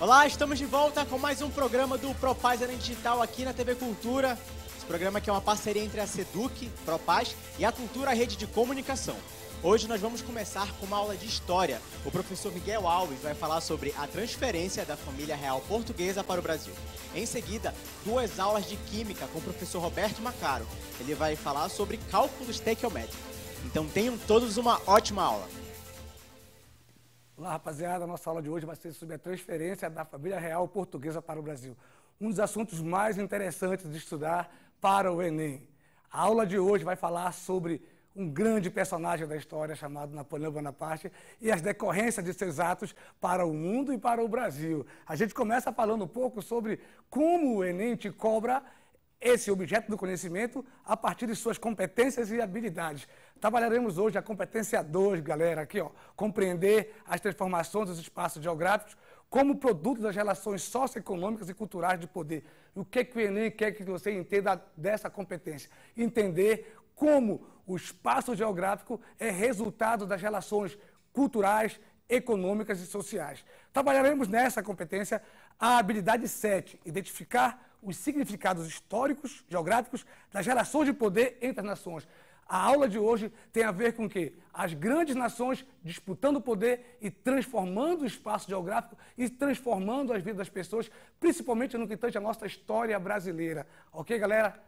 Olá, estamos de volta com mais um programa do Propaz Além Digital aqui na TV Cultura. Esse programa que é uma parceria entre a Seduc, Propaz e a Cultura Rede de Comunicação. Hoje nós vamos começar com uma aula de História. O professor Miguel Alves vai falar sobre a transferência da família real portuguesa para o Brasil. Em seguida, 2 aulas de Química com o professor Roberto Macaro. Ele vai falar sobre cálculo estequiométrico. Então tenham todos uma ótima aula. Olá, rapaziada. A nossa aula de hoje vai ser sobre a transferência da família real portuguesa para o Brasil. Um dos assuntos mais interessantes de estudar para o Enem. A aula de hoje vai falar sobre um grande personagem da história chamado Napoleão Bonaparte e as decorrências de seus atos para o mundo e para o Brasil. A gente começa falando um pouco sobre como o Enem te cobra esse objeto do conhecimento a partir de suas competências e habilidades. Trabalharemos hoje a competência 2, galera, aqui, ó, compreender as transformações dos espaços geográficos como produto das relações socioeconômicas e culturais de poder. E o que o Enem quer que você entenda dessa competência? Entender como o espaço geográfico é resultado das relações culturais, econômicas e sociais. Trabalharemos nessa competência a habilidade 7, identificar os significados históricos, geográficos, das relações de poder entre as nações. A aula de hoje tem a ver com o quê? As grandes nações disputando o poder e transformando o espaço geográfico e transformando as vidas das pessoas, principalmente no que tange a nossa história brasileira. Ok, galera?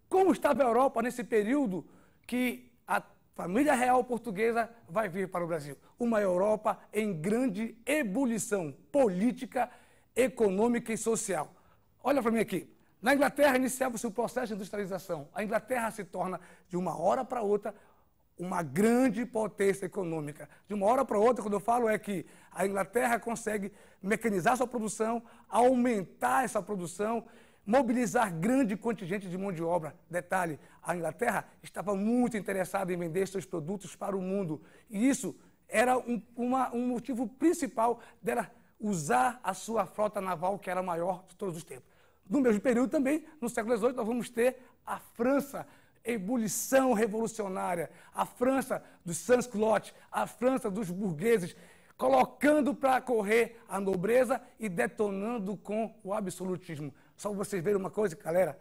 Como estava a Europa nesse período que a família real portuguesa vai vir para o Brasil? Uma Europa em grande ebulição política, econômica e social. Olha para mim aqui. Na Inglaterra iniciava-se o processo de industrialização. A Inglaterra se torna, de uma hora para outra, uma grande potência econômica. De uma hora para outra, quando eu falo, é que a Inglaterra consegue mecanizar sua produção, aumentar essa produção, mobilizar grande contingente de mão de obra. Detalhe, a Inglaterra estava muito interessada em vender seus produtos para o mundo. E isso era um motivo principal dela usar a sua frota naval, que era a maior de todos os tempos. No mesmo período também, no século XVIII, nós vamos ter a França, ebulição revolucionária, a França dos sans-culottes, a França dos burgueses, colocando para correr a nobreza e detonando com o absolutismo. Só para vocês verem uma coisa, galera,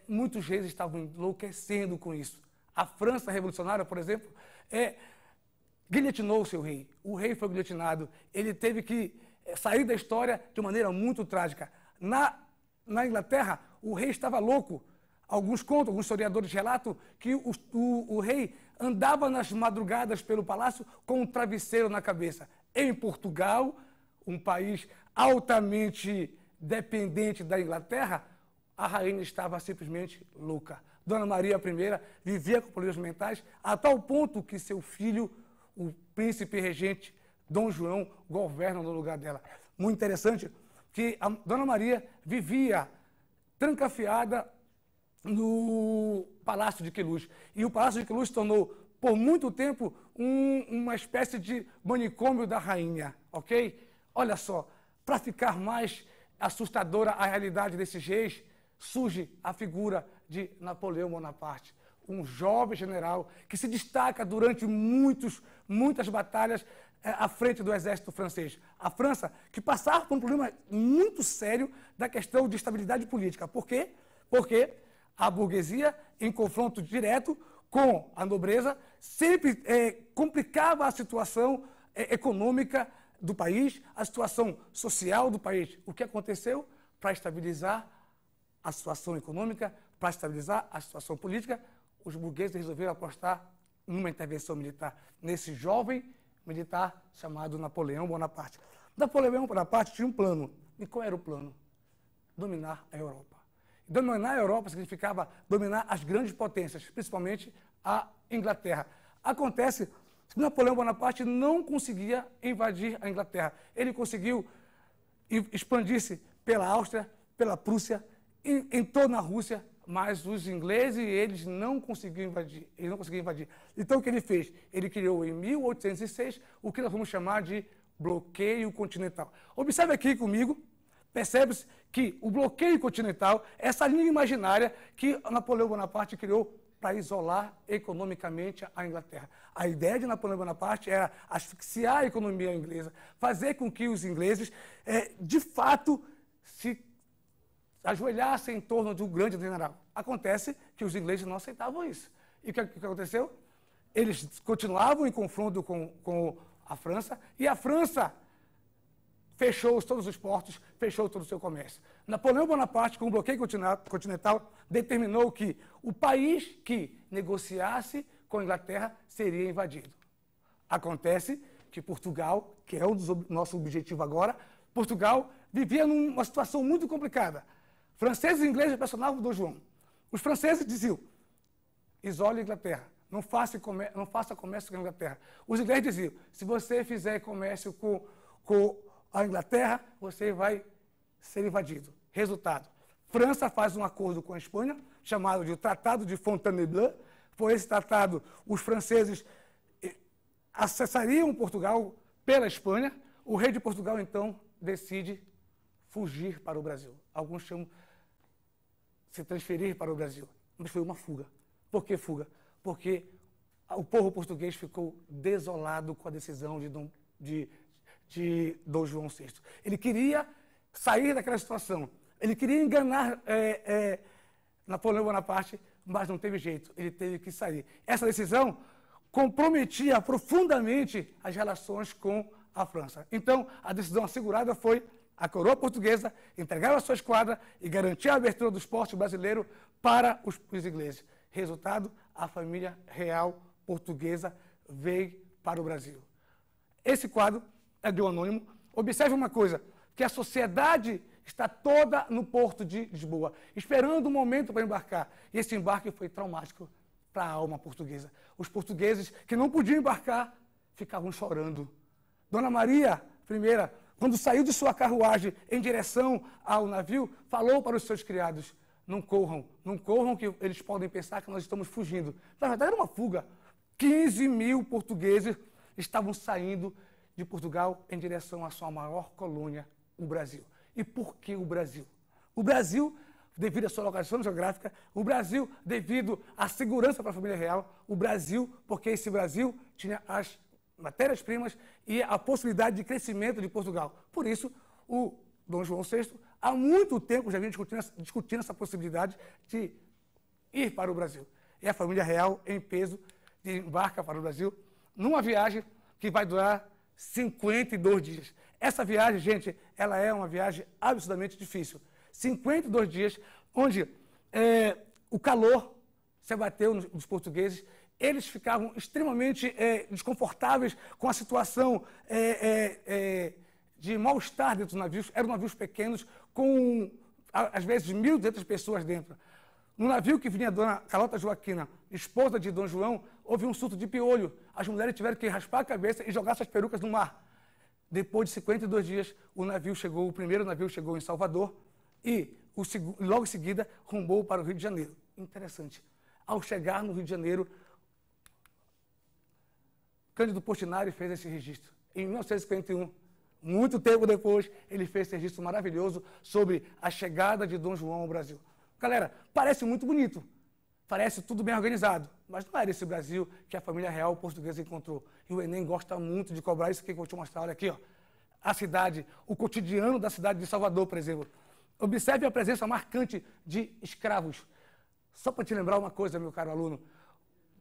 muitos reis estavam enlouquecendo com isso. A França revolucionária, por exemplo, guilhotinou o seu rei. O rei foi guilhotinado. Ele teve que sair da história de maneira muito trágica. Na Inglaterra, o rei estava louco. Alguns contam, alguns historiadores relatam que o rei andava nas madrugadas pelo palácio com um travesseiro na cabeça. Em Portugal, um país altamente dependente da Inglaterra, a rainha estava simplesmente louca. Dona Maria I vivia com problemas mentais a tal ponto que seu filho, o príncipe regente Dom João, governa no lugar dela. Muito interessante que a Dona Maria vivia trancafiada no Palácio de Queluz. E o Palácio de Queluz se tornou, por muito tempo, uma espécie de manicômio da rainha, ok? Olha só, para ficar mais assustadora a realidade desses reis, surge a figura de Napoleão Bonaparte, um jovem general que se destaca durante muitas batalhas à frente do exército francês. A França, que passava por um problema muito sério da questão de estabilidade política. Por quê? Porque a burguesia, em confronto direto com a nobreza, sempre complicava a situação econômica do país, a situação social do país. O que aconteceu? Para estabilizar a situação econômica, para estabilizar a situação política, os burgueses resolveram apostar numa intervenção militar, nesse jovem militar chamado Napoleão Bonaparte. Napoleão Bonaparte tinha um plano. E qual era o plano? Dominar a Europa. Dominar a Europa significava dominar as grandes potências, principalmente a Inglaterra. Acontece que Napoleão Bonaparte não conseguia invadir a Inglaterra. Ele conseguiu expandir-se pela Áustria, pela Prússia, entrou na Rússia, mas os ingleses eles não conseguiam invadir. Então, o que ele fez? Ele criou, em 1806, o que nós vamos chamar de bloqueio continental. Observe aqui comigo, percebe-se que o bloqueio continental é essa linha imaginária que Napoleão Bonaparte criou para isolar economicamente a Inglaterra. A ideia de Napoleão Bonaparte era asfixiar a economia inglesa, fazer com que os ingleses, de fato, se ajoelhassem em torno de um grande general. Acontece que os ingleses não aceitavam isso. E o que aconteceu? Eles continuavam em confronto com a França, e a França fechou todos os portos, fechou todo o seu comércio. Napoleão Bonaparte, com o bloqueio continental, determinou que o país que negociasse com a Inglaterra seria invadido. Acontece que Portugal, que é nosso objetivo agora, Portugal vivia numa situação muito complicada. Franceses e ingleses pressionavam Dom João. Os franceses diziam, isole a Inglaterra, não faça comércio com a Inglaterra. Os ingleses diziam, se você fizer comércio com a Inglaterra, você vai ser invadido. Resultado, França faz um acordo com a Espanha, chamado de Tratado de Fontainebleau. Por esse tratado, os franceses acessariam Portugal pela Espanha. O rei de Portugal, então, decide fugir para o Brasil. Alguns chamam se transferir para o Brasil. Mas foi uma fuga. Por que fuga? Porque o povo português ficou desolado com a decisão de Dom João VI. Ele queria sair daquela situação. Ele queria enganar Napoleão Bonaparte, mas não teve jeito. Ele teve que sair. Essa decisão comprometia profundamente as relações com a França. Então, a decisão assegurada foi a coroa portuguesa entregar a sua esquadra e garantir a abertura dos portos brasileiros para os ingleses. Resultado, a família real portuguesa veio para o Brasil. Esse quadro é de um anônimo. Observe uma coisa, que a sociedade está toda no porto de Lisboa, esperando um momento para embarcar. E esse embarque foi traumático para a alma portuguesa. Os portugueses que não podiam embarcar ficavam chorando. Dona Maria I, quando saiu de sua carruagem em direção ao navio, falou para os seus criados, não corram que eles podem pensar que nós estamos fugindo. Na verdade, era uma fuga. 15 mil portugueses estavam saindo de Portugal em direção à sua maior colônia, o Brasil. E por que o Brasil? O Brasil, devido à sua localização geográfica, o Brasil, devido à segurança para a família real, o Brasil, porque esse Brasil tinha as matérias-primas e a possibilidade de crescimento de Portugal. Por isso, o Dom João VI, há muito tempo, já vinha discutindo essa possibilidade de ir para o Brasil. E a família real, em peso, embarca para o Brasil numa viagem que vai durar 52 dias. Essa viagem, gente, ela é uma viagem absurdamente difícil. 52 dias, onde o calor se abateu nos portugueses, eles ficavam extremamente desconfortáveis com a situação de mal-estar dentro dos navios. Eram navios pequenos, com, às vezes, 1.200 pessoas dentro. No navio que vinha a dona Carlota Joaquina, esposa de Dom João, houve um surto de piolho. As mulheres tiveram que raspar a cabeça e jogar suas perucas no mar. Depois de 52 dias, o primeiro navio chegou em Salvador e, logo em seguida, rumbou para o Rio de Janeiro. Interessante. Ao chegar no Rio de Janeiro, Cândido Portinari fez esse registro. Em 1951, muito tempo depois, ele fez esse registro maravilhoso sobre a chegada de Dom João ao Brasil. Galera, parece muito bonito, parece tudo bem organizado, mas não era esse Brasil que a família real portuguesa encontrou. E o Enem gosta muito de cobrar isso aqui que eu vou te mostrar. Olha aqui, ó. A cidade, o cotidiano da cidade de Salvador, por exemplo. Observe a presença marcante de escravos. Só para te lembrar uma coisa, meu caro aluno,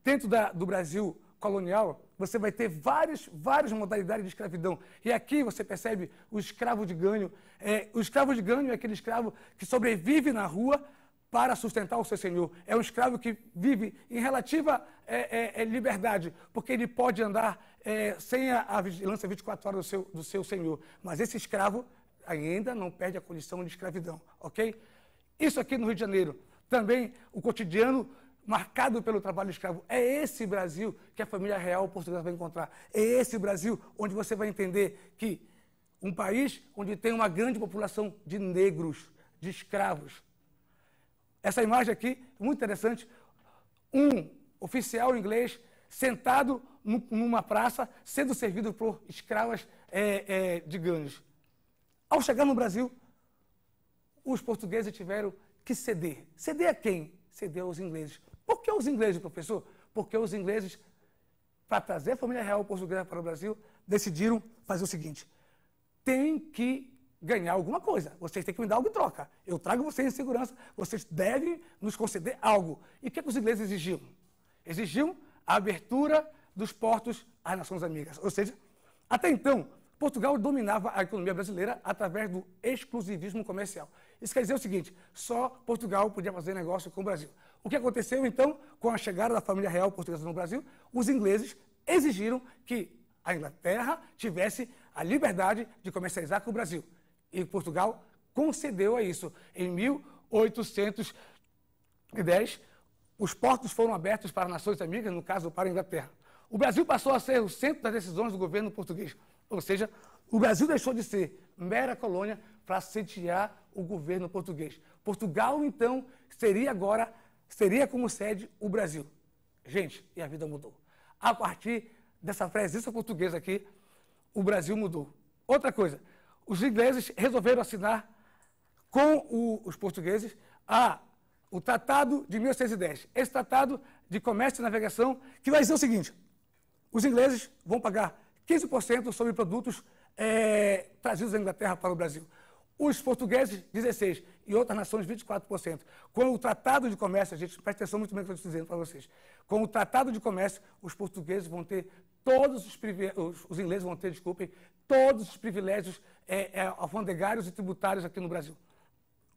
dentro do Brasil colonial, você vai ter várias modalidades de escravidão. E aqui você percebe o escravo de ganho. O escravo de ganho é aquele escravo que sobrevive na rua para sustentar o seu senhor. É um escravo que vive em relativa liberdade, porque ele pode andar sem a vigilância 24 horas do seu senhor. Mas esse escravo ainda não perde a condição de escravidão, ok? Isso aqui no Rio de Janeiro. Também o cotidiano marcado pelo trabalho escravo. É esse Brasil que a família real portuguesa vai encontrar. É esse Brasil onde você vai entender que um país onde tem uma grande população de negros, de escravos. Essa imagem aqui é muito interessante. Um oficial inglês sentado numa praça, sendo servido por escravas de ganhos. Ao chegar no Brasil, os portugueses tiveram que ceder. Ceder a quem? Ceder aos ingleses. Por que os ingleses, professor? Porque os ingleses, para trazer a família real portuguesa para o Brasil, decidiram fazer o seguinte: tem que ganhar alguma coisa, vocês têm que me dar algo em troca. Eu trago vocês em segurança, vocês devem nos conceder algo. E o que os ingleses exigiam? Exigiam a abertura dos portos às nações amigas. Ou seja, até então, Portugal dominava a economia brasileira através do exclusivismo comercial. Isso quer dizer o seguinte: só Portugal podia fazer negócio com o Brasil. O que aconteceu, então, com a chegada da família real portuguesa no Brasil? Os ingleses exigiram que a Inglaterra tivesse a liberdade de comercializar com o Brasil. E Portugal concedeu a isso. Em 1810, os portos foram abertos para nações amigas, no caso, para a Inglaterra. O Brasil passou a ser o centro das decisões do governo português. Ou seja, o Brasil deixou de ser mera colônia para sediar o governo português. Portugal, então, seria como sede o Brasil. Gente, e a vida mudou. A partir dessa presença portuguesa aqui, o Brasil mudou. Outra coisa, os ingleses resolveram assinar com os portugueses o Tratado de 1810. Esse Tratado de Comércio e Navegação, que vai dizer o seguinte: os ingleses vão pagar 15% sobre produtos trazidos da Inglaterra para o Brasil. Os portugueses, 16%, e outras nações, 24%. Com o Tratado de Comércio, gente, presta atenção muito bem no que eu estou dizendo para vocês. Com o Tratado de Comércio, os portugueses vão ter os ingleses vão ter, desculpem, todos os privilégios alfandegários e tributários aqui no Brasil.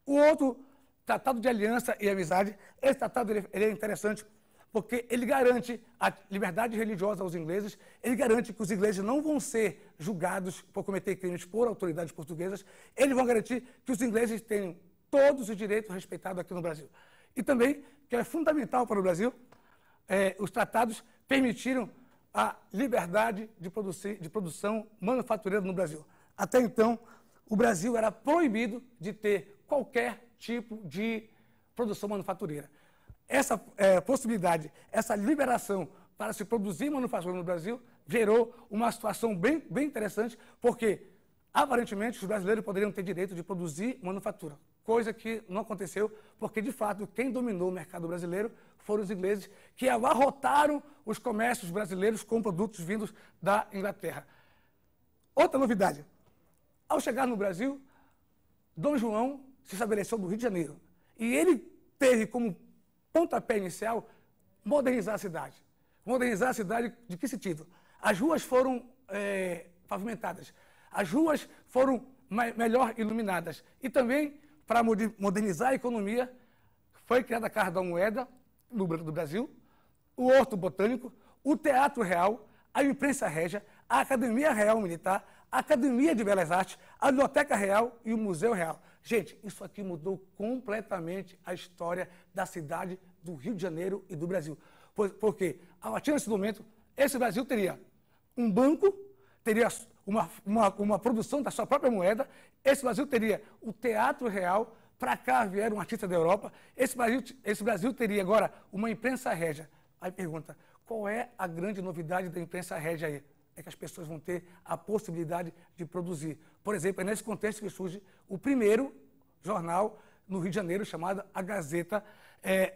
O outro Tratado de Aliança e Amizade, esse tratado ele é interessante porque ele garante a liberdade religiosa aos ingleses, ele garante que os ingleses não vão ser julgados por cometer crimes por autoridades portuguesas, eles vão garantir que os ingleses tenham todos os direitos respeitados aqui no Brasil. E também, que é fundamental para o Brasil, os tratados permitiram a liberdade de produção manufatureira no Brasil. Até então, o Brasil era proibido de ter qualquer tipo de produção manufatureira. Essa possibilidade, essa liberação para se produzir manufatura no Brasil gerou uma situação bem interessante, porque, aparentemente, os brasileiros poderiam ter direito de produzir manufatura, coisa que não aconteceu, porque, de fato, quem dominou o mercado brasileiro foram os ingleses, que abarrotaram os comércios brasileiros com produtos vindos da Inglaterra. Outra novidade: ao chegar no Brasil, Dom João se estabeleceu no Rio de Janeiro, e ele teve como pontapé inicial modernizar a cidade. Modernizar a cidade de que sentido? As ruas foram pavimentadas, as ruas foram melhor iluminadas, e também, para modernizar a economia, foi criada a Casa da Moeda, no Banco do Brasil, o Horto Botânico, o Teatro Real, a Imprensa Régia, a Academia Real Militar, a Academia de Belas Artes, a Biblioteca Real e o Museu Real. Gente, isso aqui mudou completamente a história da cidade do Rio de Janeiro e do Brasil. Porque, a partir desse momento, esse Brasil teria um banco, teria uma produção da sua própria moeda, esse Brasil teria o Teatro Real, para cá vieram artistas da Europa, esse Brasil teria agora uma imprensa régia. Aí pergunta: qual é a grande novidade da imprensa régia aí? É que as pessoas vão ter a possibilidade de produzir. Por exemplo, é nesse contexto que surge o primeiro jornal no Rio de Janeiro, chamado A Gazeta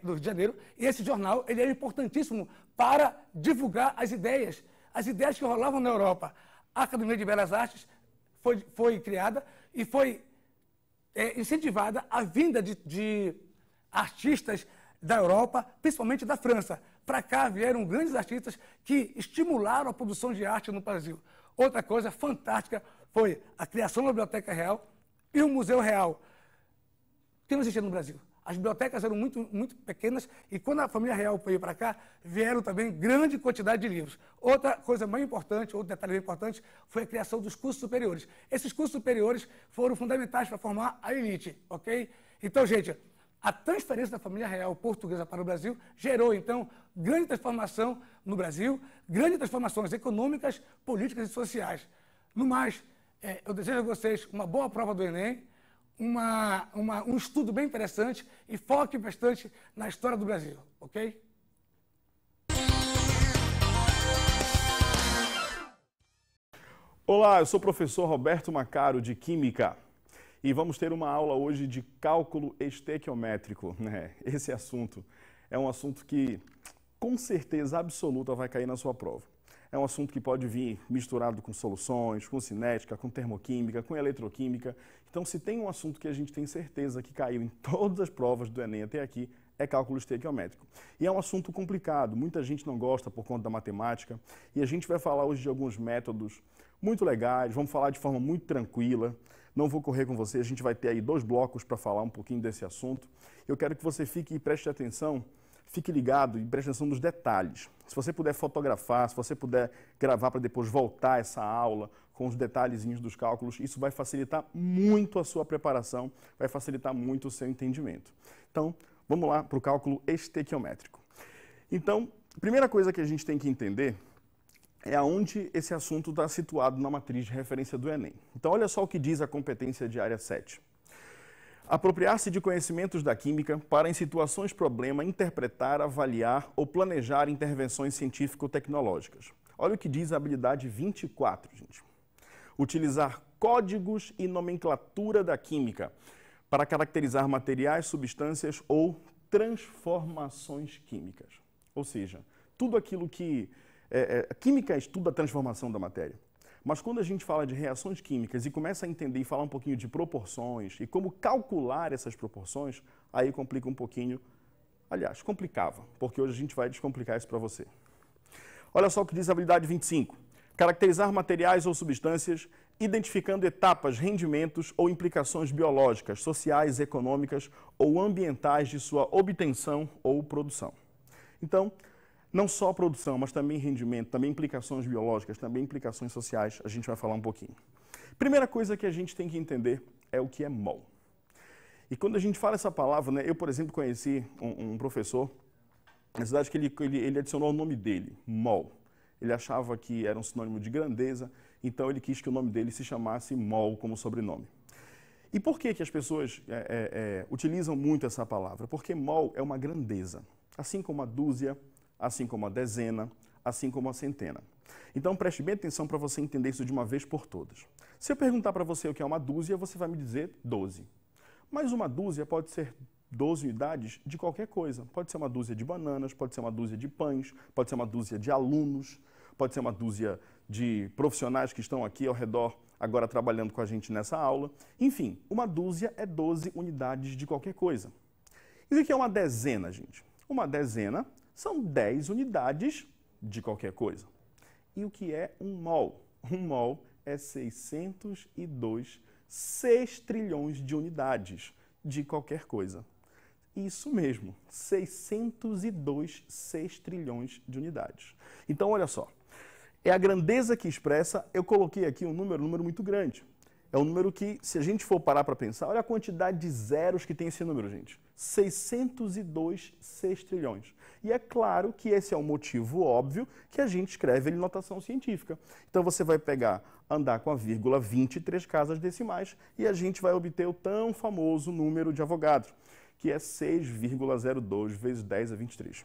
do Rio de Janeiro. E esse jornal ele é importantíssimo para divulgar as ideias que rolavam na Europa. A Academia de Belas Artes foi criada e foi incentivada a vinda de artistas da Europa, principalmente da França. Para cá vieram grandes artistas que estimularam a produção de arte no Brasil. Outra coisa fantástica foi a criação da Biblioteca Real e o Museu Real, que não existia no Brasil. As bibliotecas eram muito pequenas e, quando a família real veio para cá, vieram também grande quantidade de livros. Outra coisa bem importante, outro detalhe bem importante, foi a criação dos cursos superiores. Esses cursos superiores foram fundamentais para formar a elite, ok? Então, gente, a transferência da família real portuguesa para o Brasil gerou, então, grande transformação no Brasil, grandes transformações econômicas, políticas e sociais. No mais, eu desejo a vocês uma boa prova do Enem, um estudo bem interessante e foque bastante na história do Brasil, ok? Olá, eu sou o professor Roberto Macaro, de Química, e vamos ter uma aula hoje de cálculo estequiométrico. Esse assunto é um assunto que, com certeza absoluta, vai cair na sua prova. É um assunto que pode vir misturado com soluções, com cinética, com termoquímica, com eletroquímica. Então, se tem um assunto que a gente tem certeza que caiu em todas as provas do Enem até aqui, é cálculo estequiométrico. E é um assunto complicado, muita gente não gosta por conta da matemática, e a gente vai falar hoje de alguns métodos muito legais, vamos falar de forma muito tranquila, não vou correr com você, a gente vai ter aí 2 blocos para falar um pouquinho desse assunto. Eu quero que você fique e preste atenção, fique ligado e preste atenção nos detalhes. Se você puder fotografar, se você puder gravar para depois voltar essa aula com os detalhezinhos dos cálculos, isso vai facilitar muito a sua preparação, vai facilitar muito o seu entendimento. Então, vamos lá para o cálculo estequiométrico. Então, a primeira coisa que a gente tem que entender é aonde esse assunto está situado na matriz de referência do Enem. Então, olha só o que diz a competência de área 7. Apropriar-se de conhecimentos da química para, em situações problema, interpretar, avaliar ou planejar intervenções científico-tecnológicas. Olha o que diz a habilidade 24, gente. Utilizar códigos e nomenclatura da química para caracterizar materiais, substâncias ou transformações químicas. Ou seja, tudo aquilo que... a química estuda a transformação da matéria. Mas quando a gente fala de reações químicas e começa a entender e falar um pouquinho de proporções e como calcular essas proporções, aí complica um pouquinho. Aliás, complicava, porque hoje a gente vai descomplicar isso para você. Olha só o que diz a habilidade 25. Caracterizar materiais ou substâncias, identificando etapas, rendimentos ou implicações biológicas, sociais, econômicas ou ambientais de sua obtenção ou produção. Então, não só produção, mas também rendimento, também implicações biológicas, também implicações sociais, a gente vai falar um pouquinho. Primeira coisa que a gente tem que entender é o que é mol. E quando a gente fala essa palavra, né, eu, por exemplo, conheci um professor na cidade que ele adicionou o nome dele, mol. Ele achava que era um sinônimo de grandeza, então ele quis que o nome dele se chamasse mol como sobrenome. E por que as pessoas utilizam muito essa palavra? Porque mol é uma grandeza, assim como a dúzia, assim como a dezena, assim como a centena. Então preste bem atenção para você entender isso de uma vez por todas. Se eu perguntar para você o que é uma dúzia, você vai me dizer 12. Mas uma dúzia pode ser 12 unidades de qualquer coisa. Pode ser uma dúzia de bananas, pode ser uma dúzia de pães, pode ser uma dúzia de alunos, pode ser uma dúzia de profissionais que estão aqui ao redor agora trabalhando com a gente nessa aula. Enfim, uma dúzia é 12 unidades de qualquer coisa. E o que é uma dezena, gente? Uma dezena são 10 unidades de qualquer coisa. E o que é um mol? Um mol é 602 sextrilhões de unidades de qualquer coisa. Isso mesmo, 602 sextrilhões de unidades. Então, olha só, é a grandeza que expressa, eu coloquei aqui um número muito grande. É um número que, se a gente for parar para pensar, olha a quantidade de zeros que tem esse número, gente. 602 sextrilhões. E é claro que esse é um motivo óbvio que a gente escreve ele em notação científica. Então você vai pegar, andar com a vírgula 23 casas decimais e a gente vai obter o tão famoso número de Avogadro, que é 6,02 vezes 10 a 23.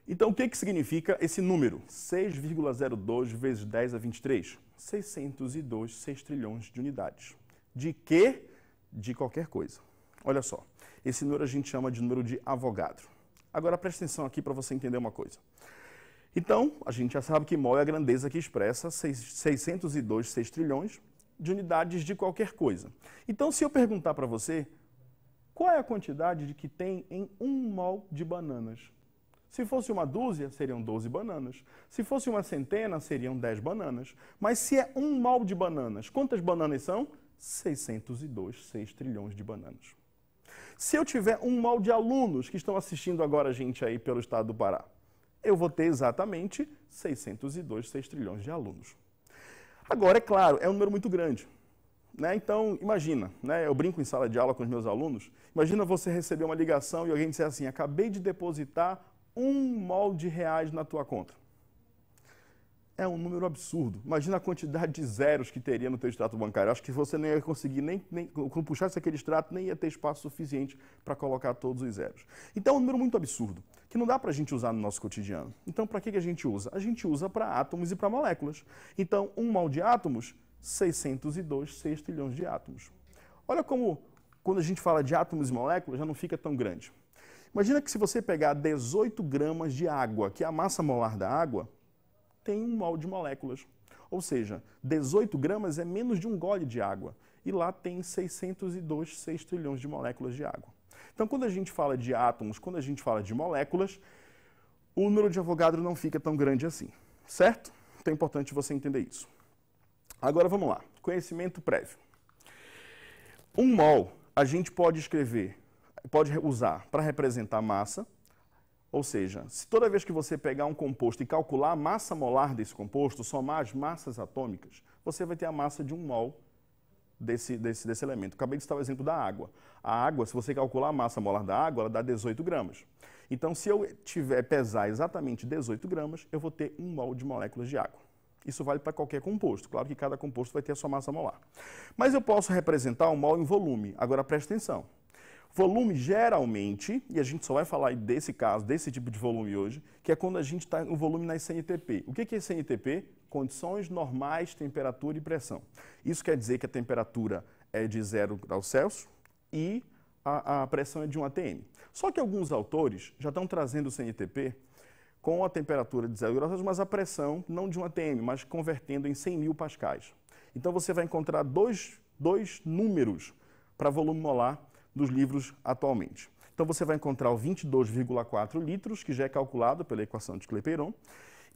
Então o que significa esse número? 6,02 vezes 10 a 23? 602 sextrilhões de unidades. De quê? De qualquer coisa. Olha só, esse número a gente chama de número de Avogadro. Agora preste atenção aqui para você entender uma coisa. Então, a gente já sabe que mol é a grandeza que expressa 602 sextrilhões de unidades de qualquer coisa. Então, se eu perguntar para você, qual é a quantidade de que tem em 1 mol de bananas? Se fosse uma dúzia, seriam 12 bananas. Se fosse uma centena, seriam 10 bananas. Mas se é 1 mol de bananas, quantas bananas são? 602 sextrilhões de bananas. Se eu tiver 1 mol de alunos que estão assistindo agora a gente aí pelo estado do Pará, eu vou ter exatamente 602 sextrilhões de alunos. Agora, é claro, é um número muito grande. Né? Então, imagina, né? Eu brinco em sala de aula com os meus alunos, imagina você receber uma ligação e alguém disser assim, acabei de depositar 1 mol de reais na tua conta. É um número absurdo. Imagina a quantidade de zeros que teria no teu extrato bancário. Acho que você não ia conseguir, quando puxasse aquele extrato, nem ia ter espaço suficiente para colocar todos os zeros. Então é um número muito absurdo, que não dá para a gente usar no nosso cotidiano. Então para que a gente usa? A gente usa para átomos e para moléculas. Então 1 mol de átomos, 602 sextrilhões de átomos. Olha como, quando a gente fala de átomos e moléculas, já não fica tão grande. Imagina que se você pegar 18 gramas de água, que é a massa molar da água, tem 1 mol de moléculas. Ou seja, 18 gramas é menos de um gole de água. E lá tem 602 trilhões de moléculas de água. Então, quando a gente fala de átomos, quando a gente fala de moléculas, o número de Avogadro não fica tão grande assim, certo? Então é importante você entender isso. Agora vamos lá, conhecimento prévio. 1 mol a gente pode escrever, pode usar para representar massa, ou seja, se toda vez que você pegar um composto e calcular a massa molar desse composto, somar as massas atômicas, você vai ter a massa de 1 mol desse elemento. Acabei de citar o exemplo da água. A água, se você calcular a massa molar da água, ela dá 18 gramas. Então, se eu pesar exatamente 18 gramas, eu vou ter 1 mol de moléculas de água. Isso vale para qualquer composto. Claro que cada composto vai ter a sua massa molar. Mas eu posso representar 1 mol em volume. Agora, presta atenção. Volume, geralmente, e a gente só vai falar desse caso, desse tipo de volume hoje, que é quando a gente está no volume nas CNTP. O que é CNTP? Condições normais, temperatura e pressão. Isso quer dizer que a temperatura é de 0 graus Celsius e a pressão é de 1 atm. Só que alguns autores já estão trazendo o CNTP com a temperatura de 0 graus Celsius, mas a pressão não de 1 atm, mas convertendo em 100.000 pascais. Então você vai encontrar dois números para volume molar dos livros atualmente. Então você vai encontrar o 22,4 litros, que já é calculado pela equação de Clapeyron,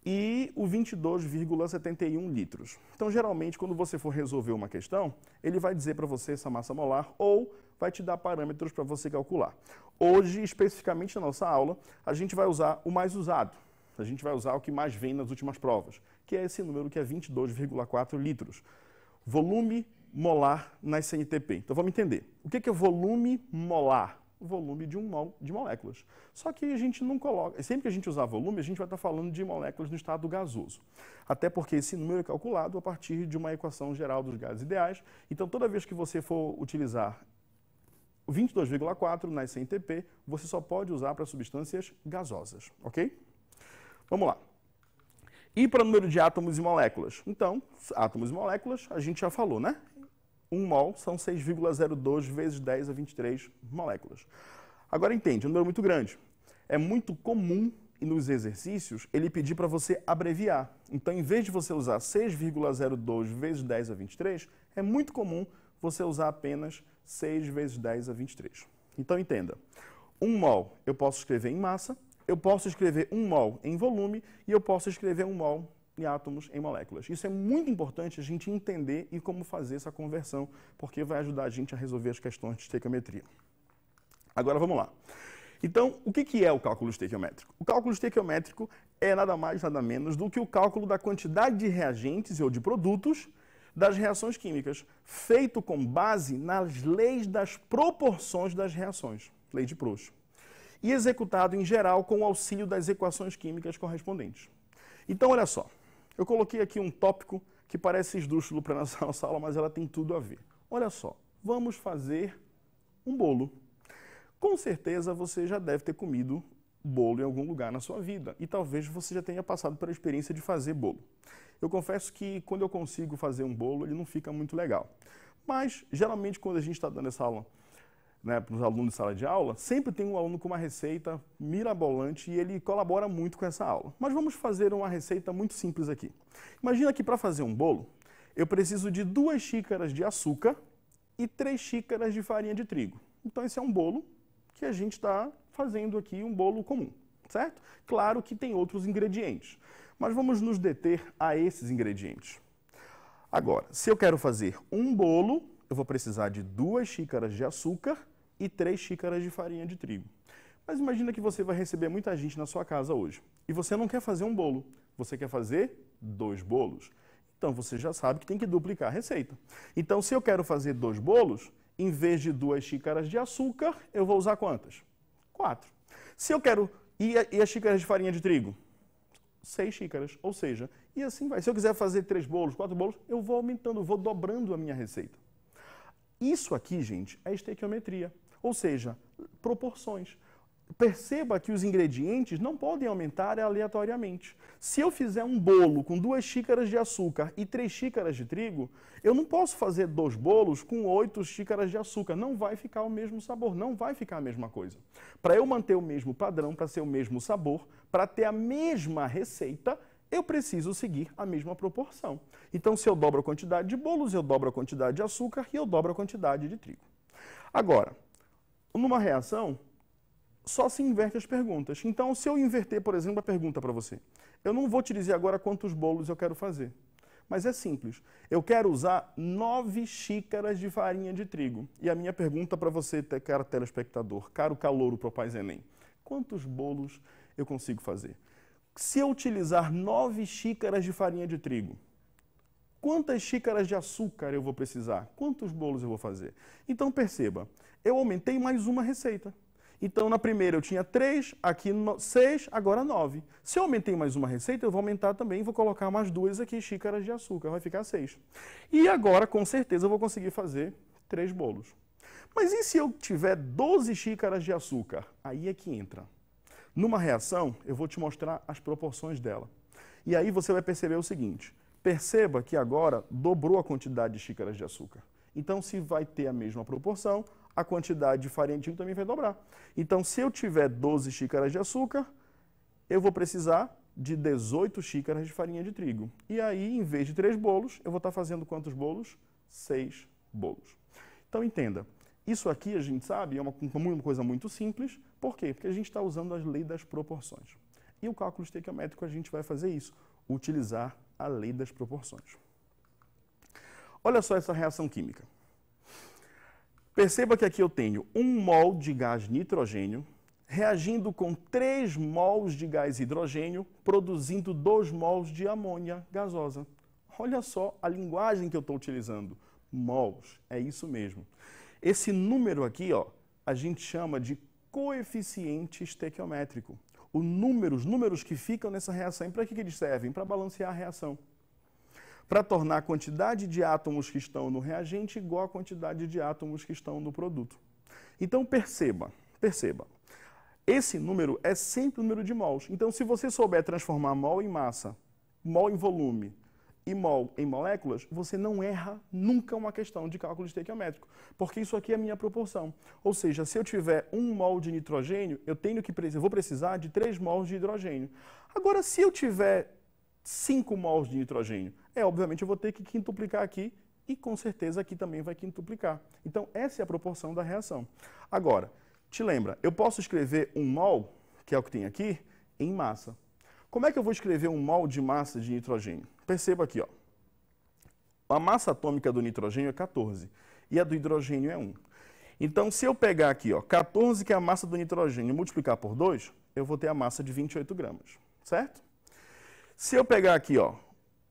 e o 22,71 litros. Então, geralmente, quando você for resolver uma questão, ele vai dizer para você essa massa molar ou vai te dar parâmetros para você calcular. Hoje, especificamente na nossa aula, a gente vai usar o mais usado. A gente vai usar o que mais vem nas últimas provas, que é esse número que é 22,4 litros. Volume molar nas CNTP. Então, vamos entender. O que é volume molar? O volume de 1 mol de moléculas. Só que a gente não coloca... Sempre que a gente usar volume, a gente vai estar falando de moléculas no estado gasoso. Até porque esse número é calculado a partir de uma equação geral dos gases ideais. Então, toda vez que você for utilizar o 22,4 nas CNTP, você só pode usar para substâncias gasosas, ok? Vamos lá. E para o número de átomos e moléculas? Então, átomos e moléculas, a gente já falou, né? 1 mol são 6,02 vezes 10 a 23 moléculas. Agora entende, é um número muito grande. É muito comum nos exercícios ele pedir para você abreviar. Então, em vez de você usar 6,02 vezes 10 a 23, é muito comum você usar apenas 6 vezes 10 a 23. Então, entenda. 1 mol eu posso escrever em massa, eu posso escrever 1 mol em volume e eu posso escrever 1 mol em átomos, em moléculas. Isso é muito importante a gente entender e como fazer essa conversão, porque vai ajudar a gente a resolver as questões de estequiometria. Agora vamos lá. Então, o que é o cálculo estequiométrico? O cálculo estequiométrico é nada mais, nada menos do que o cálculo da quantidade de reagentes ou de produtos das reações químicas, feito com base nas leis das proporções das reações, lei de Proust, e executado em geral com o auxílio das equações químicas correspondentes. Então, olha só. Eu coloquei aqui um tópico que parece esdrúxulo para a nossa aula, mas ela tem tudo a ver. Olha só, vamos fazer um bolo. Com certeza você já deve ter comido bolo em algum lugar na sua vida e talvez você já tenha passado pela experiência de fazer bolo. Eu confesso que quando eu consigo fazer um bolo, ele não fica muito legal. Mas, geralmente, quando a gente está dando essa aula, né, para os alunos de sala de aula, sempre tem um aluno com uma receita mirabolante e ele colabora muito com essa aula. Mas vamos fazer uma receita muito simples aqui. Imagina que para fazer um bolo, eu preciso de 2 xícaras de açúcar e 3 xícaras de farinha de trigo. Então esse é um bolo que a gente está fazendo aqui, um bolo comum, certo? Claro que tem outros ingredientes, mas vamos nos deter a esses ingredientes. Agora, se eu quero fazer um bolo, eu vou precisar de 2 xícaras de açúcar e 3 xícaras de farinha de trigo. Mas imagina que você vai receber muita gente na sua casa hoje. E você não quer fazer um bolo, você quer fazer 2 bolos. Então você já sabe que tem que duplicar a receita. Então se eu quero fazer 2 bolos, em vez de 2 xícaras de açúcar, eu vou usar quantas? 4. Se eu quero... E as xícaras de farinha de trigo? 6 xícaras, ou seja, e assim vai. Se eu quiser fazer 3 bolos, 4 bolos, eu vou aumentando, vou dobrando a minha receita. Isso aqui, gente, é estequiometria. Ou seja, proporções. perceba que os ingredientes não podem aumentar aleatoriamente. Se eu fizer um bolo com 2 xícaras de açúcar e 3 xícaras de trigo, eu não posso fazer 2 bolos com 8 xícaras de açúcar. Não vai ficar o mesmo sabor, não vai ficar a mesma coisa. Para eu manter o mesmo padrão, para ser o mesmo sabor, para ter a mesma receita, eu preciso seguir a mesma proporção. Então, se eu dobro a quantidade de bolos, eu dobro a quantidade de açúcar e eu dobro a quantidade de trigo. Agora, numa reação, só se inverte as perguntas. Então, se eu inverter, por exemplo, a pergunta para você, eu não vou te dizer agora quantos bolos eu quero fazer, mas é simples. Eu quero usar 9 xícaras de farinha de trigo. E a minha pergunta para você, caro telespectador, caro calouro Propaz Enem, quantos bolos eu consigo fazer? Se eu utilizar 9 xícaras de farinha de trigo, quantas xícaras de açúcar eu vou precisar? Quantos bolos eu vou fazer? Então, perceba, eu aumentei mais uma receita. Então, na primeira eu tinha 3, aqui 6, agora 9. Se eu aumentei mais uma receita, eu vou aumentar também, vou colocar mais 2 aqui, xícaras de açúcar, vai ficar 6. E agora, com certeza, eu vou conseguir fazer 3 bolos. Mas e se eu tiver 12 xícaras de açúcar? Aí é que entra. Numa reação, eu vou te mostrar as proporções dela. E aí você vai perceber o seguinte, perceba que agora dobrou a quantidade de xícaras de açúcar. Então, se vai ter a mesma proporção, a quantidade de farinha de trigo também vai dobrar. Então, se eu tiver 12 xícaras de açúcar, eu vou precisar de 18 xícaras de farinha de trigo. E aí, em vez de 3 bolos, eu vou estar fazendo quantos bolos? 6 bolos. Então, entenda, isso aqui a gente sabe, é uma coisa muito simples. Por quê? Porque a gente está usando a lei das proporções. E o cálculo estequiométrico a gente vai fazer isso, utilizar a lei das proporções. Olha só essa reação química. Perceba que aqui eu tenho 1 mol de gás nitrogênio reagindo com 3 mols de gás hidrogênio, produzindo 2 mols de amônia gasosa. Olha só a linguagem que eu estou utilizando. Mols, é isso mesmo. Esse número aqui, ó, a gente chama de coeficiente estequiométrico. Os números que ficam nessa reação, para que eles servem? Para balancear a reação. Para tornar a quantidade de átomos que estão no reagente igual à quantidade de átomos que estão no produto. Então, perceba, esse número é sempre o número de mols. Então, se você souber transformar mol em massa, mol em volume e mol em moléculas, você não erra nunca uma questão de cálculo estequiométrico, porque isso aqui é a minha proporção. Ou seja, se eu tiver 1 mol de nitrogênio, eu vou precisar de 3 mols de hidrogênio. Agora, se eu tiver 5 mols de nitrogênio, obviamente eu vou ter que quintuplicar aqui e com certeza aqui também vai quintuplicar. Então, essa é a proporção da reação. Agora, te lembra, eu posso escrever 1 mol, que é o que tem aqui, em massa. Como é que eu vou escrever 1 mol de massa de nitrogênio? Perceba aqui, ó. A massa atômica do nitrogênio é 14 e a do hidrogênio é 1. Então, se eu pegar aqui, ó, 14, que é a massa do nitrogênio, e multiplicar por 2, eu vou ter a massa de 28 gramas, certo? Se eu pegar aqui, ó,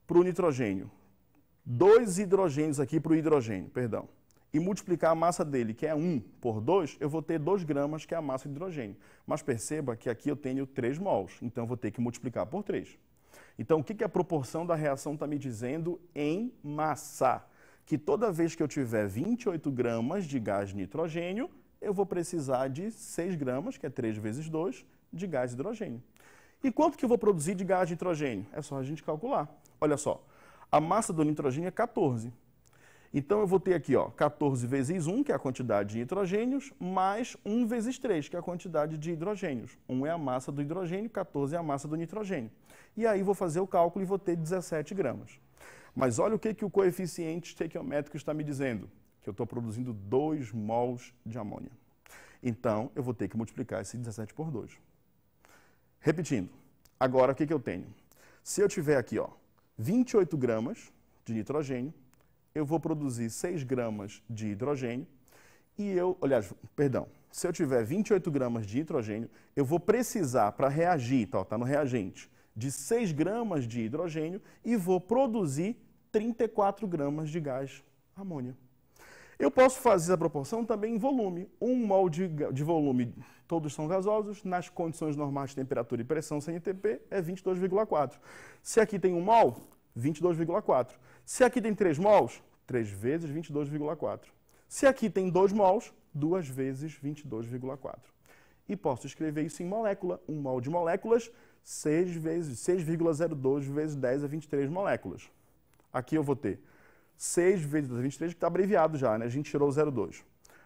para o nitrogênio, 2 hidrogênios aqui para o hidrogênio, perdão, e multiplicar a massa dele, que é 1, por 2, eu vou ter 2 gramas, que é a massa de hidrogênio. Mas perceba que aqui eu tenho 3 mols, então eu vou ter que multiplicar por 3. Então, o que a proporção da reação está me dizendo em massa? Que toda vez que eu tiver 28 gramas de gás nitrogênio, eu vou precisar de 6 gramas, que é 3 vezes 2, de gás hidrogênio. E quanto que eu vou produzir de gás de nitrogênio? É só a gente calcular. Olha só, a massa do nitrogênio é 14. Então, eu vou ter aqui, ó, 14 vezes 1, que é a quantidade de nitrogênios, mais 1 vezes 3, que é a quantidade de hidrogênios. 1 é a massa do hidrogênio, 14 é a massa do nitrogênio. E aí, vou fazer o cálculo e vou ter 17 gramas. Mas olha o que o coeficiente estequiométrico está me dizendo. Que eu estou produzindo 2 mols de amônia. Então, eu vou ter que multiplicar esse 17 por 2. Repetindo, agora o que eu tenho? Se eu tiver aqui, ó, 28 gramas de nitrogênio, eu vou produzir 6 gramas de hidrogênio se eu tiver 28 gramas de hidrogênio, eu vou precisar, para reagir, está no reagente, de 6 gramas de hidrogênio e vou produzir 34 gramas de gás amônia. Eu posso fazer a proporção também em volume. 1 mol de volume, todos são gasosos, nas condições normais de temperatura e pressão sem ETP, é 22,4. Se aqui tem 1 mol, 22,4. Se aqui tem 3 mols, 3 vezes 22,4. Se aqui tem 2 mols, 2 vezes 22,4. e posso escrever isso em molécula. 1 mol de moléculas, 6,02 vezes 10 a 23 moléculas. Aqui eu vou ter 6 vezes 10 a 23, que está abreviado já, né? A gente tirou o 0,2.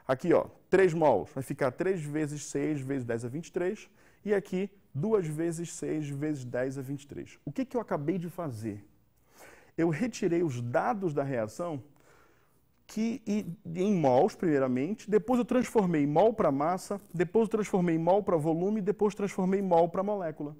Aqui, ó, 3 mols, vai ficar 3 vezes 6 vezes 10 a 23. E aqui, 2 vezes 6 vezes 10 a 23. O que eu acabei de fazer? Eu retirei os dados da reação em mols, primeiramente, depois eu transformei mol para massa, depois eu transformei mol para volume, depois transformei mol para molécula.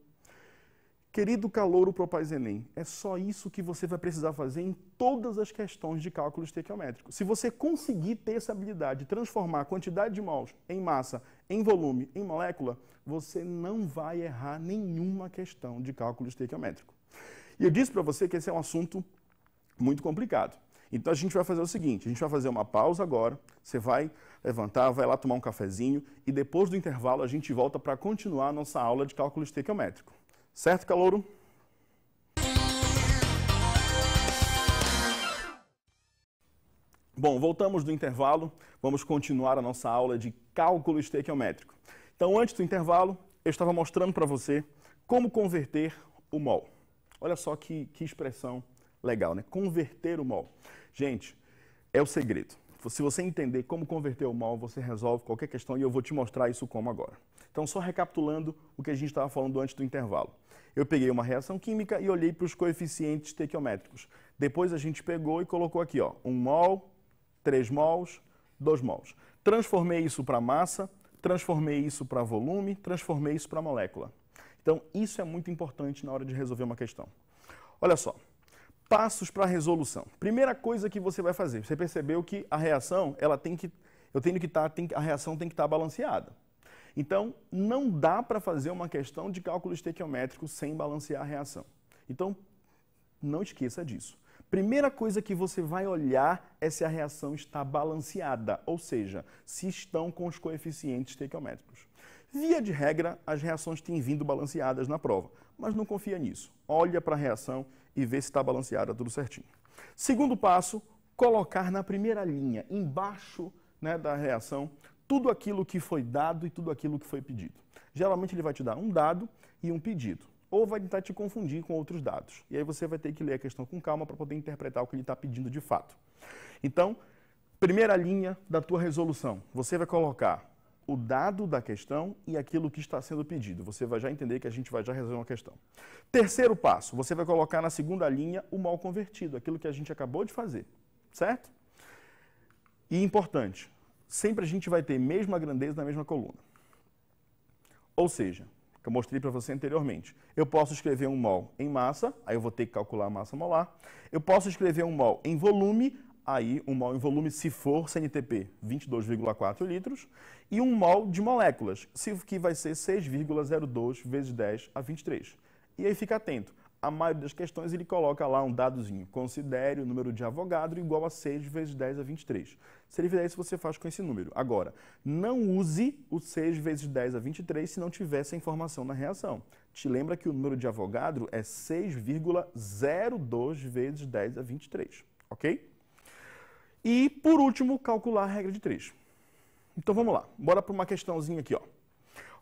Querido calouro Propaz Enem, é só isso que você vai precisar fazer em todas as questões de cálculo estequiométrico. Se você conseguir ter essa habilidade de transformar a quantidade de mols em massa, em volume, em molécula, você não vai errar nenhuma questão de cálculo estequiométrico. E eu disse para você que esse é um assunto muito complicado. Então a gente vai fazer o seguinte, a gente vai fazer uma pausa agora, você vai levantar, vai lá tomar um cafezinho e depois do intervalo a gente volta para continuar a nossa aula de cálculo estequiométrico. Certo, calouro? Bom, voltamos do intervalo, vamos continuar a nossa aula de cálculo estequiométrico. Então, antes do intervalo, eu estava mostrando para você como converter o mol. Olha só que expressão legal, né? Converter o mol. Gente, é o segredo. Se você entender como converter o mol, você resolve qualquer questão e eu vou te mostrar isso como agora. Então, só recapitulando o que a gente estava falando antes do intervalo. Eu peguei uma reação química e olhei para os coeficientes estequiométricos. Depois a gente pegou e colocou aqui, ó, 1 mol, 3 mols, 2 mols. Transformei isso para massa, transformei isso para volume, transformei isso para molécula. Então, isso é muito importante na hora de resolver uma questão. Olha só, passos para a resolução. Primeira coisa que você vai fazer, você percebeu que a reação, a reação tem que estar balanceada. Então, não dá para fazer uma questão de cálculo estequiométrico sem balancear a reação. Então, não esqueça disso. Primeira coisa que você vai olhar é se a reação está balanceada, ou seja, se estão com os coeficientes estequiométricos. Via de regra, as reações têm vindo balanceadas na prova, mas não confia nisso. Olha para a reação e vê se está balanceada tudo certinho. Segundo passo, colocar na primeira linha, embaixo, né, da reação, tudo aquilo que foi dado e tudo aquilo que foi pedido. Geralmente ele vai te dar um dado e um pedido, ou vai tentar te confundir com outros dados. E aí você vai ter que ler a questão com calma para poder interpretar o que ele está pedindo de fato. Então, primeira linha da tua resolução, você vai colocar o dado da questão e aquilo que está sendo pedido. Você vai já entender que a gente vai já resolver uma questão. Terceiro passo, você vai colocar na segunda linha o mol convertido, aquilo que a gente acabou de fazer, certo? E importante, sempre a gente vai ter mesma grandeza na mesma coluna. Ou seja, que eu mostrei para você anteriormente, eu posso escrever um mol em massa, aí eu vou ter que calcular a massa molar. Eu posso escrever um mol em volume, aí um mol em volume, se for CNTP, 22,4 litros, e um mol de moléculas, que vai ser 6,02 vezes 10 a 23. E aí fica atento, a maioria das questões ele coloca lá um dadozinho, considere o número de Avogadro igual a 6 vezes 10 a 23. Se ele fizer isso, você faz com esse número. Agora, não use o 6 vezes 10 a 23 se não tiver essa informação na reação. Te lembra que o número de Avogadro é 6,02 vezes 10 a 23, ok? E, por último, calcular a regra de 3. Então, vamos lá. Bora para uma questãozinha aqui, ó.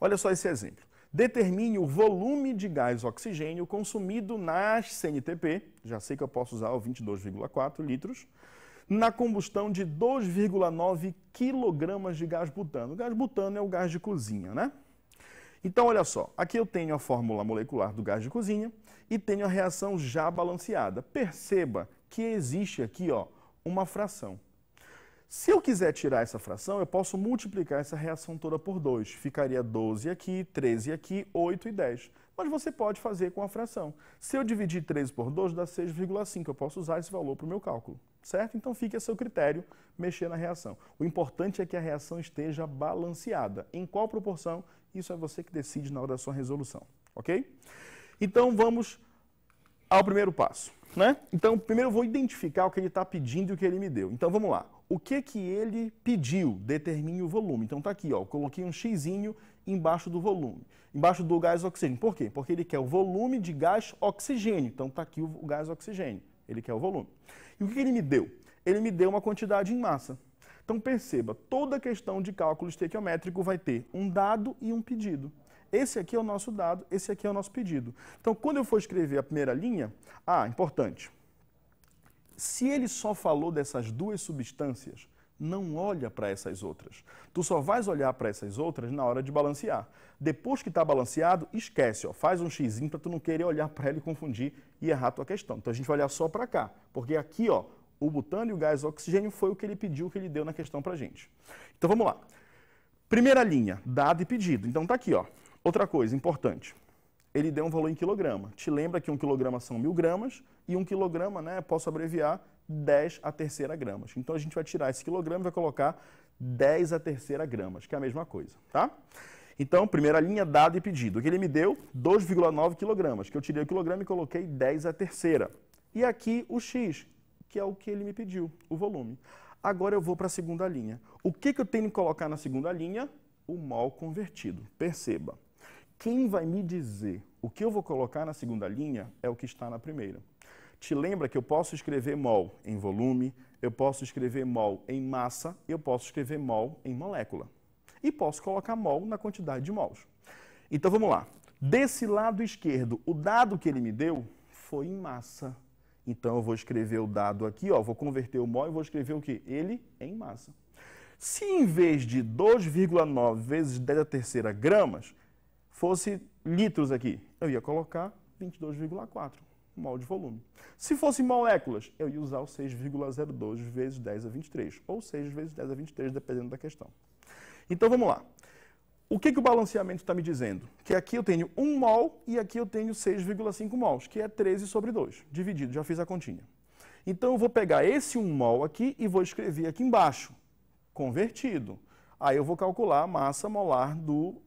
Olha só esse exemplo. Determine o volume de gás oxigênio consumido nas CNTP, já sei que eu posso usar o 22,4 litros, na combustão de 2,9 quilogramas de gás butano. O gás butano é o gás de cozinha, né? Então, olha só, aqui eu tenho a fórmula molecular do gás de cozinha e tenho a reação já balanceada. Perceba que existe aqui, ó, uma fração. Se eu quiser tirar essa fração, eu posso multiplicar essa reação toda por 2. Ficaria 12 aqui, 13 aqui, 8 e 10. Mas você pode fazer com a fração. Se eu dividir 13 por 2, dá 6,5. Eu posso usar esse valor para o meu cálculo, certo? Então fique a seu critério mexer na reação. O importante é que a reação esteja balanceada. Em qual proporção? Isso é você que decide na hora da sua resolução, ok? Então vamos ao primeiro passo, né? Então primeiro eu vou identificar o que ele está pedindo e o que ele me deu. Então vamos lá. O que ele pediu? Determine o volume. Então tá aqui, ó, eu coloquei um xizinho embaixo do volume, embaixo do gás oxigênio. Por quê? Porque ele quer o volume de gás oxigênio. Então tá aqui o gás oxigênio. Ele quer o volume. E o que ele me deu? Ele me deu uma quantidade em massa. Então perceba, toda questão de cálculo estequiométrico vai ter um dado e um pedido. Esse aqui é o nosso dado, esse aqui é o nosso pedido. Então quando eu for escrever a primeira linha, importante, se ele só falou dessas duas substâncias, não olha para essas outras. Tu só vais olhar para essas outras na hora de balancear. Depois que está balanceado, esquece, faz um xizinho para tu não querer olhar para ela e confundir e errar a tua questão. Então a gente vai olhar só para cá, porque aqui, o butano e o gás oxigênio foi o que ele pediu, o que ele deu na questão para a gente. Então vamos lá. Primeira linha, dado e pedido. Então tá aqui, Outra coisa importante, ele deu um valor em quilograma. Te lembra que 1 quilograma são 1000 gramas e 1 quilograma, posso abreviar 10 a terceira gramas. Então a gente vai tirar esse quilograma e vai colocar 10 a terceira gramas, que é a mesma coisa, tá? Então, primeira linha, dado e pedido. O que ele me deu? 2,9 quilogramas, que eu tirei o quilograma e coloquei 10 a terceira. E aqui o X, que é o que ele me pediu, o volume. Agora eu vou para a segunda linha. O que eu tenho que colocar na segunda linha? O mol convertido. Perceba, quem vai me dizer o que eu vou colocar na segunda linha é o que está na primeira. Te lembra que eu posso escrever mol em volume, eu posso escrever mol em massa, eu posso escrever mol em molécula. E posso colocar mol na quantidade de mols. Então vamos lá. Desse lado esquerdo, o dado que ele me deu foi em massa. Então eu vou escrever o dado aqui, vou converter o mol e vou escrever o quê? Ele em massa. Se em vez de 2,9 vezes 10 a terceira gramas, fosse litros aqui, eu ia colocar 22,4 mol de volume. Se fosse moléculas, eu ia usar o 6,02 vezes 10 a 23, ou 6 vezes 10 a 23, dependendo da questão. Então vamos lá. O que o balanceamento está me dizendo? Que aqui eu tenho 1 mol e aqui eu tenho 6,5 mols, que é 13 sobre 2, dividido, já fiz a continha. Então eu vou pegar esse 1 mol aqui e vou escrever aqui embaixo, convertido. Aí eu vou calcular a massa molar do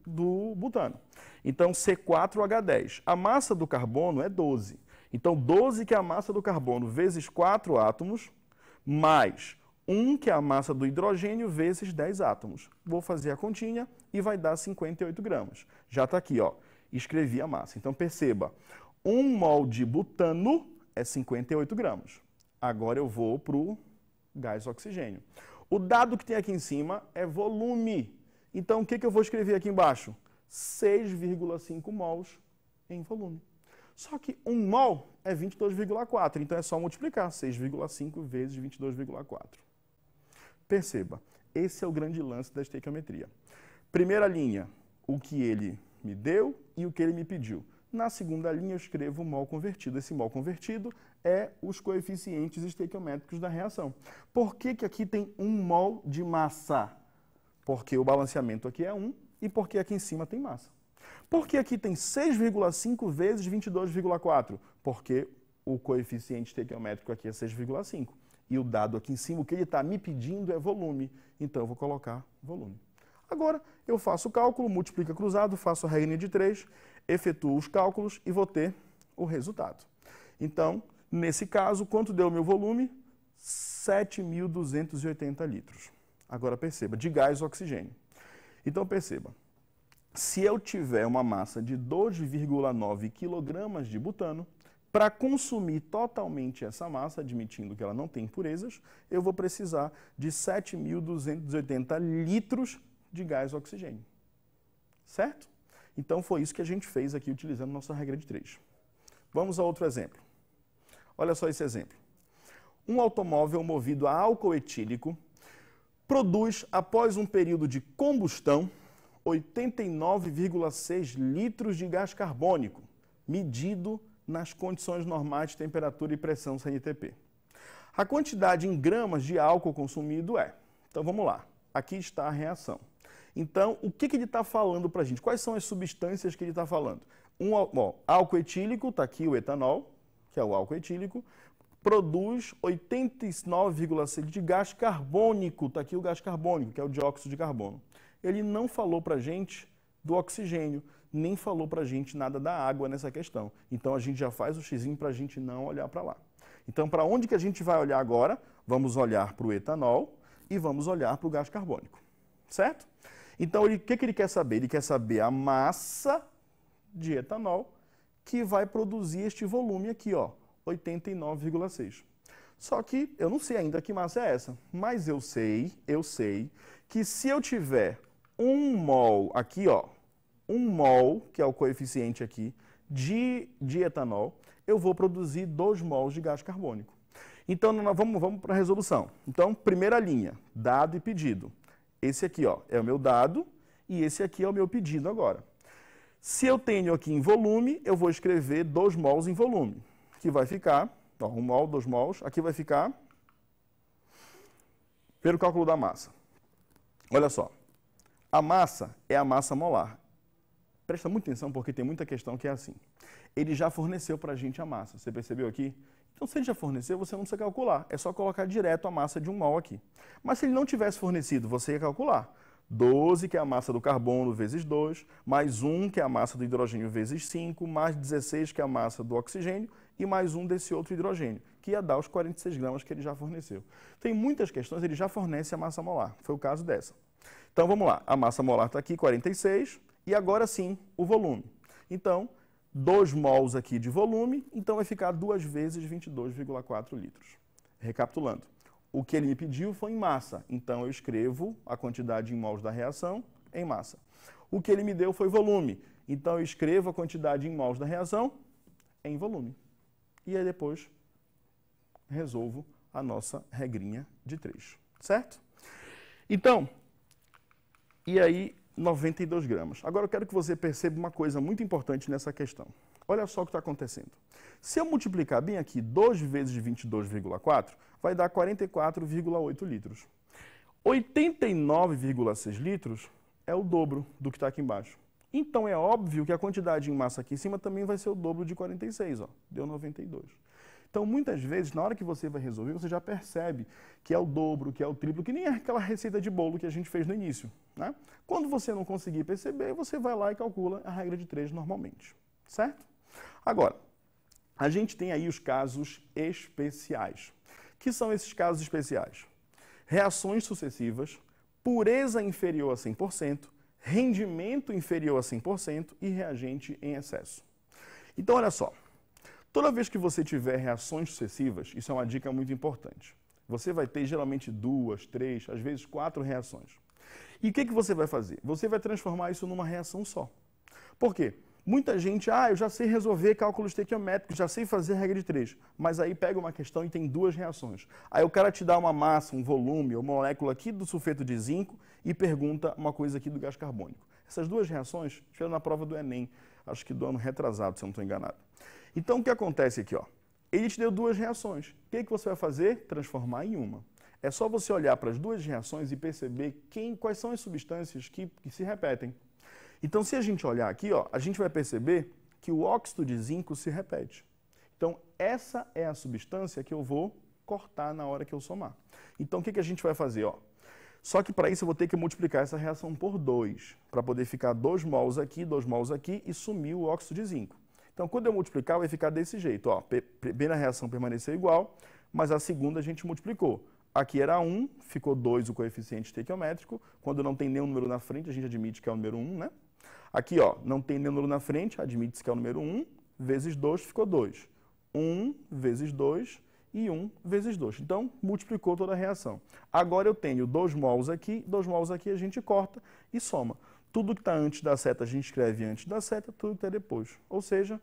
butano. Então C4H10. A massa do carbono é 12. Então 12 que é a massa do carbono vezes 4 átomos, mais 1 que é a massa do hidrogênio vezes 10 átomos. Vou fazer a continha e vai dar 58 gramas. Já está aqui, escrevi a massa. Então perceba, 1 mol de butano é 58 gramas. Agora eu vou para o gás oxigênio. O dado que tem aqui em cima é volume. Então o que eu vou escrever aqui embaixo? 6,5 mols em volume. Só que 1 mol é 22,4, então é só multiplicar 6,5 vezes 22,4. Perceba, esse é o grande lance da estequiometria. Primeira linha, o que ele me deu e o que ele me pediu. Na segunda linha eu escrevo o mol convertido. Esse mol convertido é os coeficientes estequiométricos da reação. Por que aqui tem 1 mol de massa? Porque o balanceamento aqui é 1 e porque aqui em cima tem massa. Por que aqui tem 6,5 vezes 22,4? Porque o coeficiente estequiométrico aqui é 6,5. E o dado aqui em cima, o que ele está me pedindo é volume. Então eu vou colocar volume. Agora eu faço o cálculo, multiplica cruzado, faço a regra de 3, efetuo os cálculos e vou ter o resultado. Então, nesse caso, quanto deu o meu volume? 7.280 litros. Agora perceba, de gás oxigênio. Então perceba, se eu tiver uma massa de 2,9 kg de butano, para consumir totalmente essa massa, admitindo que ela não tem impurezas, eu vou precisar de 7.280 litros de gás oxigênio. Certo? Então foi isso que a gente fez aqui utilizando nossa regra de 3. Vamos a outro exemplo. Olha só esse exemplo. Um automóvel movido a álcool etílico produz, após um período de combustão, 89,6 litros de gás carbônico, medido nas condições normais de temperatura e pressão CNTP. A quantidade em gramas de álcool consumido é... Então vamos lá, aqui está a reação. Então, o que ele está falando para a gente? Quais são as substâncias que ele está falando? Álcool etílico, está aqui o etanol, que é o álcool etílico, produz 89,6 de gás carbônico, está aqui o gás carbônico, que é o dióxido de carbono. Ele não falou para a gente do oxigênio, nem falou para a gente nada da água nessa questão. Então, a gente já faz o xizinho para a gente não olhar para lá. Então, para onde que a gente vai olhar agora? Vamos olhar para o etanol e vamos olhar para o gás carbônico, certo? Então, o que ele quer saber? Ele quer saber a massa de etanol que vai produzir este volume aqui, 89,6. Só que eu não sei ainda que massa é essa. Mas eu sei que se eu tiver 1 mol aqui, ó, 1 mol, que é o coeficiente aqui, de etanol, eu vou produzir 2 mols de gás carbônico. Então, nós vamos para a resolução. Então, primeira linha, dado e pedido. Esse aqui, ó, é o meu dado e esse aqui é o meu pedido agora. Se eu tenho aqui em volume, eu vou escrever 2 mols em volume, que vai ficar, ó, 1 mol, 2 mols, aqui vai ficar pelo cálculo da massa. Olha só, a massa é a massa molar. Presta muita atenção porque tem muita questão que é assim. Ele já forneceu para a gente a massa, você percebeu aqui? Então, se ele já forneceu, você não precisa calcular. É só colocar direto a massa de 1 mol aqui. Mas se ele não tivesse fornecido, você ia calcular. 12, que é a massa do carbono, vezes 2, mais 1, que é a massa do hidrogênio, vezes 5, mais 16, que é a massa do oxigênio, e mais 1 desse outro hidrogênio, que ia dar os 46 gramas que ele já forneceu. Tem muitas questões, ele já fornece a massa molar. Foi o caso dessa. Então, vamos lá. A massa molar está aqui, 46, e agora sim, o volume. Então, 2 mols aqui de volume, então vai ficar 2 vezes 22,4 litros. Recapitulando, o que ele me pediu foi em massa, então eu escrevo a quantidade em mols da reação em massa. O que ele me deu foi volume, então eu escrevo a quantidade em mols da reação em volume. E aí depois resolvo a nossa regrinha de 3, certo? Então, e aí 92 gramas. Agora eu quero que você perceba uma coisa muito importante nessa questão. Olha só o que está acontecendo. Se eu multiplicar bem aqui 2 vezes 22,4, vai dar 44,8 litros. 89,6 litros é o dobro do que está aqui embaixo. Então é óbvio que a quantidade em massa aqui em cima também vai ser o dobro de 46, ó, deu 92. Então, muitas vezes, na hora que você vai resolver, você já percebe que é o dobro, que é o triplo, que nem é aquela receita de bolo que a gente fez no início, né? Quando você não conseguir perceber, você vai lá e calcula a regra de 3 normalmente, certo? Agora, a gente tem aí os casos especiais. Que são esses casos especiais? Reações sucessivas, pureza inferior a 100%, rendimento inferior a 100% e reagente em excesso. Então, olha só. Toda vez que você tiver reações sucessivas, isso é uma dica muito importante. Você vai ter geralmente 2, 3, às vezes 4 reações. E o que você vai fazer? Você vai transformar isso numa reação só. Por quê? Muita gente, eu já sei resolver cálculos estequiométricos, já sei fazer a regra de 3, mas aí pega uma questão e tem 2 reações. Aí o cara te dá uma massa, um volume, ou molécula aqui do sulfeto de zinco e pergunta uma coisa aqui do gás carbônico. Essas 2 reações estiveram na prova do Enem, acho que do ano retrasado, se eu não estou enganado. Então, o que acontece aqui? Ó? Ele te deu 2 reações. O que você vai fazer? Transformar em uma. É só você olhar para as 2 reações e perceber quais são as substâncias que se repetem. Então, se a gente olhar aqui, ó, a gente vai perceber que o óxido de zinco se repete. Então, essa é a substância que eu vou cortar na hora que eu somar. Então, o que a gente vai fazer? Ó? Só que para isso eu vou ter que multiplicar essa reação por 2, para poder ficar 2 mols aqui e sumir o óxido de zinco. Então, quando eu multiplicar, vai ficar desse jeito. Ó, primeira reação permaneceu igual, mas a segunda a gente multiplicou. Aqui era 1, ficou 2 o coeficiente estequiométrico. Quando não tem nenhum número na frente, a gente admite que é o número 1, né? Aqui, ó, não tem nenhum número na frente, admite-se que é o número 1, vezes 2 ficou 2. 1 vezes 2 e 1 vezes 2. Então, multiplicou toda a reação. Agora eu tenho 2 mols aqui a gente corta e soma. Tudo que está antes da seta a gente escreve antes da seta, tudo que está depois. Ou seja,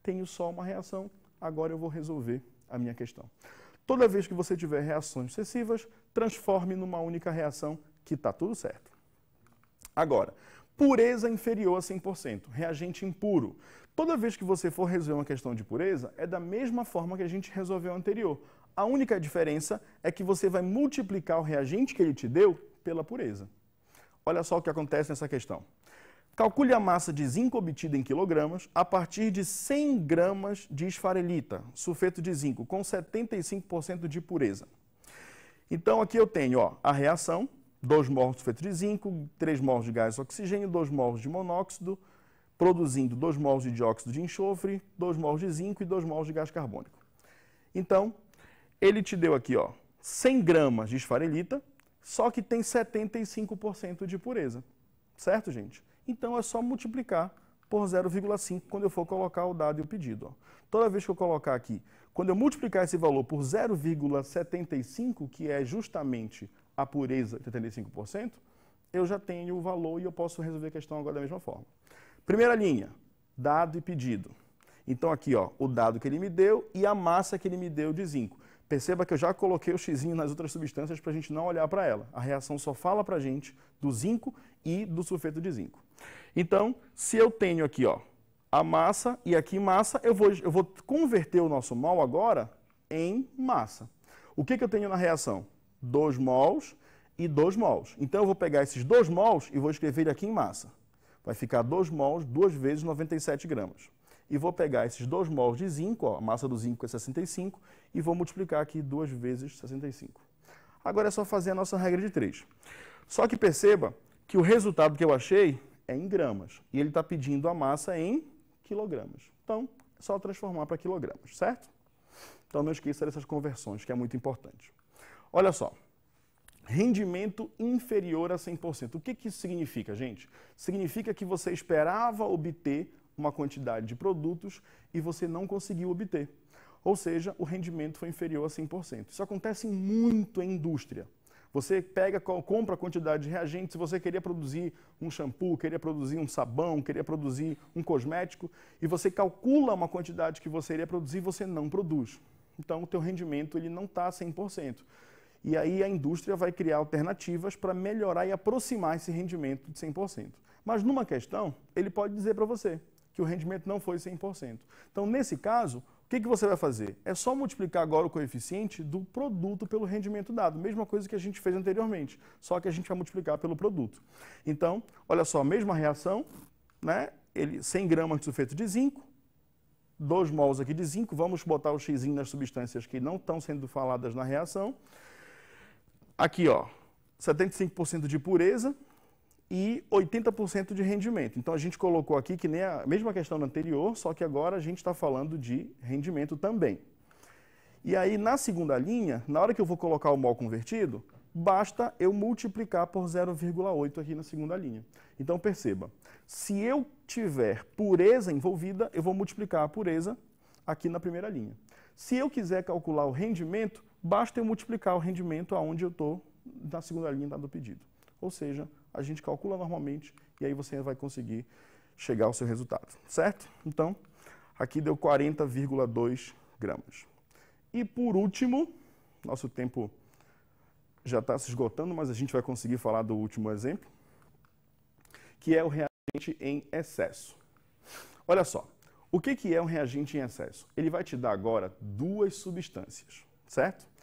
tenho só uma reação, agora eu vou resolver a minha questão. Toda vez que você tiver reações sucessivas, transforme numa única reação que está tudo certo. Agora, pureza inferior a 100%, reagente impuro. Toda vez que você for resolver uma questão de pureza, é da mesma forma que a gente resolveu a anterior. A única diferença é que você vai multiplicar o reagente que ele te deu pela pureza. Olha só o que acontece nessa questão. Calcule a massa de zinco obtida em quilogramas a partir de 100 gramas de esfarelita, sulfeto de zinco, com 75% de pureza. Então, aqui eu tenho a reação, 2 mols de sulfeto de zinco, 3 mols de gás oxigênio, 2 mols de monóxido, produzindo 2 mols de dióxido de enxofre, 2 mols de zinco e 2 mols de gás carbônico. Então, ele te deu aqui 100 gramas de esfarelita, só que tem 75% de pureza. Certo, gente? Então, é só multiplicar por 0,5 quando eu for colocar o dado e o pedido. Toda vez que eu colocar aqui Quando eu multiplicar esse valor por 0,75, que é justamente a pureza de 75%, eu já tenho o valor e eu posso resolver a questão agora da mesma forma. Primeira linha, dado e pedido. Então aqui, ó, o dado que ele me deu e a massa que ele me deu de zinco. Perceba que eu já coloquei o xizinho nas outras substâncias para a gente não olhar para ela. A reação só fala para a gente do zinco e do sulfeto de zinco. Então, se eu tenho aqui, ó, a massa e aqui massa, eu vou converter o nosso mol agora em massa. O que eu tenho na reação? 2 mols e 2 mols. Então, eu vou pegar esses 2 mols e vou escrever ele aqui em massa. Vai ficar 2 mols, 2 vezes 97 gramas. E vou pegar esses 2 mols de zinco, ó, a massa do zinco é 65, e vou multiplicar aqui 2 vezes 65. Agora é só fazer a nossa regra de 3. Só que perceba que o resultado que eu achei é em gramas, e ele está pedindo a massa em quilogramas. Então, é só transformar para quilogramas, certo? Então, não esqueça dessas conversões, que é muito importante. Olha só, rendimento inferior a 100%. O que isso significa, gente? Significa que você esperava obter uma quantidade de produtos e você não conseguiu obter. Ou seja, o rendimento foi inferior a 100%. Isso acontece muito em indústria. Você pega, compra a quantidade de reagentes, se você queria produzir um shampoo, queria produzir um sabão, queria produzir um cosmético, e você calcula uma quantidade que você iria produzir e você não produz. Então, o teu rendimento ele não está a 100%. E aí a indústria vai criar alternativas para melhorar e aproximar esse rendimento de 100%. Mas numa questão, ele pode dizer para você que o rendimento não foi 100%. Então, nesse caso, o que você vai fazer? É só multiplicar agora o coeficiente do produto pelo rendimento dado. Mesma coisa que a gente fez anteriormente, só que a gente vai multiplicar pelo produto. Então, olha só, mesma reação, né? 100 gramas de sulfeto de zinco, 2 mols aqui de zinco, vamos botar o xizinho nas substâncias que não estão sendo faladas na reação. Aqui, ó, 75% de pureza e 80% de rendimento. Então, a gente colocou aqui que nem a mesma questão da anterior, só que agora a gente está falando de rendimento também. E aí, na segunda linha, na hora que eu vou colocar o mol convertido, basta eu multiplicar por 0,8 aqui na segunda linha. Então, perceba, se eu tiver pureza envolvida, eu vou multiplicar a pureza aqui na primeira linha. Se eu quiser calcular o rendimento, basta eu multiplicar o rendimento aonde eu estou na segunda linha do pedido. Ou seja, a gente calcula normalmente e aí você vai conseguir chegar ao seu resultado, certo? Então, aqui deu 40,2 gramas. E por último, nosso tempo já está se esgotando, mas a gente vai conseguir falar do último exemplo, que é o reagente em excesso. Olha só, o que é um reagente em excesso? Ele vai te dar agora 2 substâncias, certo?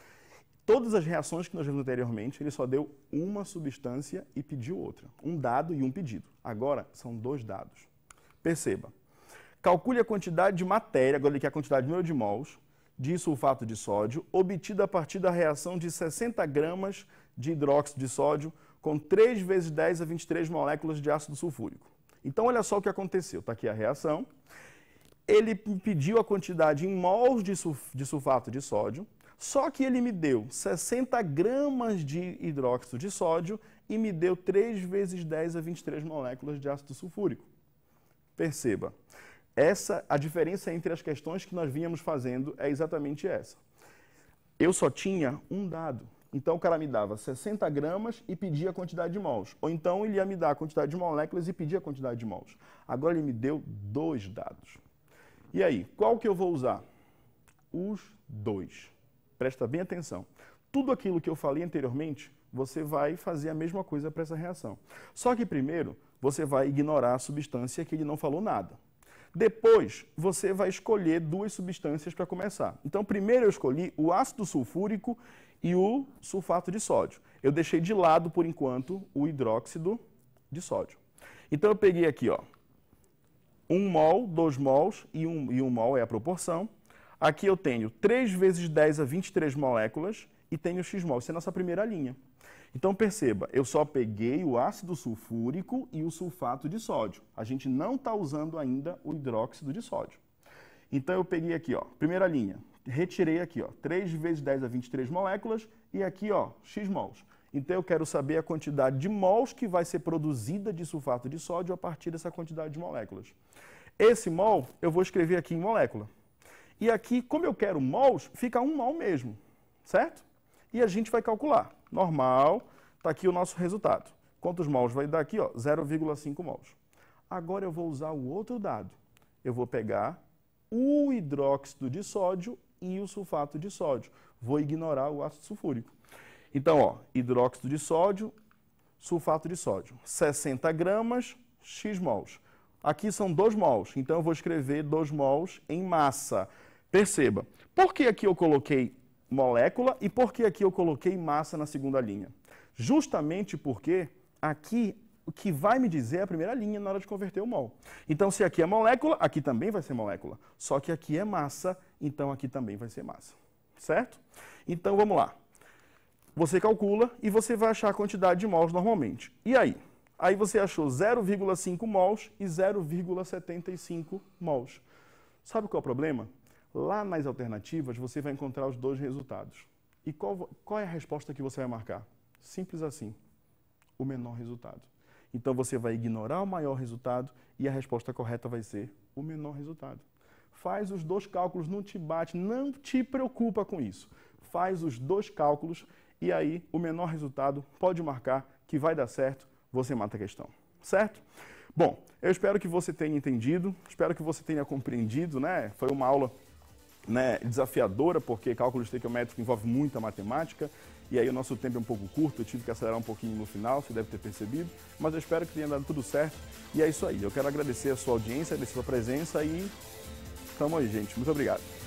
Todas as reações que nós vimos anteriormente, ele só deu uma substância e pediu outra. Um dado e um pedido. Agora, são 2 dados. Perceba. Calcule a quantidade de matéria, agora ele quer a quantidade de número de mols, de sulfato de sódio, obtida a partir da reação de 60 gramas de hidróxido de sódio com 3 vezes 10 a 23 moléculas de ácido sulfúrico. Então, olha só o que aconteceu. Está aqui a reação. Ele pediu a quantidade em mols de sulfato de sódio, só que ele me deu 60 gramas de hidróxido de sódio e me deu 3 vezes 10 a 23 moléculas de ácido sulfúrico. Perceba, a diferença entre as questões que nós vínhamos fazendo é exatamente essa. Eu só tinha um dado. Então, o cara me dava 60 gramas e pedia a quantidade de mols. Ou então, ele ia me dar a quantidade de moléculas e pedia a quantidade de mols. Agora, ele me deu 2 dados. E aí, qual que eu vou usar? Os 2. Presta bem atenção. Tudo aquilo que eu falei anteriormente, você vai fazer a mesma coisa para essa reação. Só que primeiro, você vai ignorar a substância que ele não falou nada. Depois, você vai escolher 2 substâncias para começar. Então, primeiro eu escolhi o ácido sulfúrico e o sulfato de sódio. Eu deixei de lado, por enquanto, o hidróxido de sódio. Então, eu peguei aqui, ó, 1 mol, 2 mols e 1 mol é a proporção. Aqui eu tenho 3 vezes 10 a 23 moléculas e tenho x-mol. Isso é a nossa primeira linha. Então, perceba, eu só peguei o ácido sulfúrico e o sulfato de sódio. A gente não está usando ainda o hidróxido de sódio. Então, eu peguei aqui, ó, primeira linha, retirei aqui, ó, 3 vezes 10 a 23 moléculas e aqui, ó, x-mols. Então, eu quero saber a quantidade de mols que vai ser produzida de sulfato de sódio a partir dessa quantidade de moléculas. Esse mol eu vou escrever aqui em molécula. E aqui, como eu quero mols, fica 1 mol mesmo, certo? E a gente vai calcular. Normal, está aqui o nosso resultado. Quantos mols vai dar aqui? 0,5 mols. Agora eu vou usar o outro dado. Eu vou pegar o hidróxido de sódio e o sulfato de sódio. Vou ignorar o ácido sulfúrico. Então, hidróxido de sódio, sulfato de sódio. 60 gramas, x mols. Aqui são 2 mols, então eu vou escrever 2 mols em massa. Perceba, por que aqui eu coloquei molécula e por que aqui eu coloquei massa na segunda linha? Justamente porque aqui o que vai me dizer é a primeira linha na hora de converter o mol. Então, se aqui é molécula, aqui também vai ser molécula. Só que aqui é massa, então aqui também vai ser massa. Certo? Então, vamos lá. Você calcula e você vai achar a quantidade de mols normalmente. E aí? Aí você achou 0,5 mols e 0,75 mols. Sabe qual é o problema? Lá nas alternativas você vai encontrar os 2 resultados. E qual é a resposta que você vai marcar? Simples assim, o menor resultado. Então você vai ignorar o maior resultado e a resposta correta vai ser o menor resultado. Faz os 2 cálculos, não te bate, não te preocupa com isso. Faz os 2 cálculos e aí o menor resultado pode marcar que vai dar certo, você mata a questão, certo? Bom, eu espero que você tenha entendido, espero que você tenha compreendido, né? Foi uma aula desafiadora, porque cálculo estequiométrico envolve muita matemática, e aí o nosso tempo é um pouco curto, eu tive que acelerar um pouquinho no final, você deve ter percebido, mas eu espero que tenha dado tudo certo, e é isso aí. Eu quero agradecer a sua audiência, agradecer a sua presença e tamo aí, gente. Muito obrigado.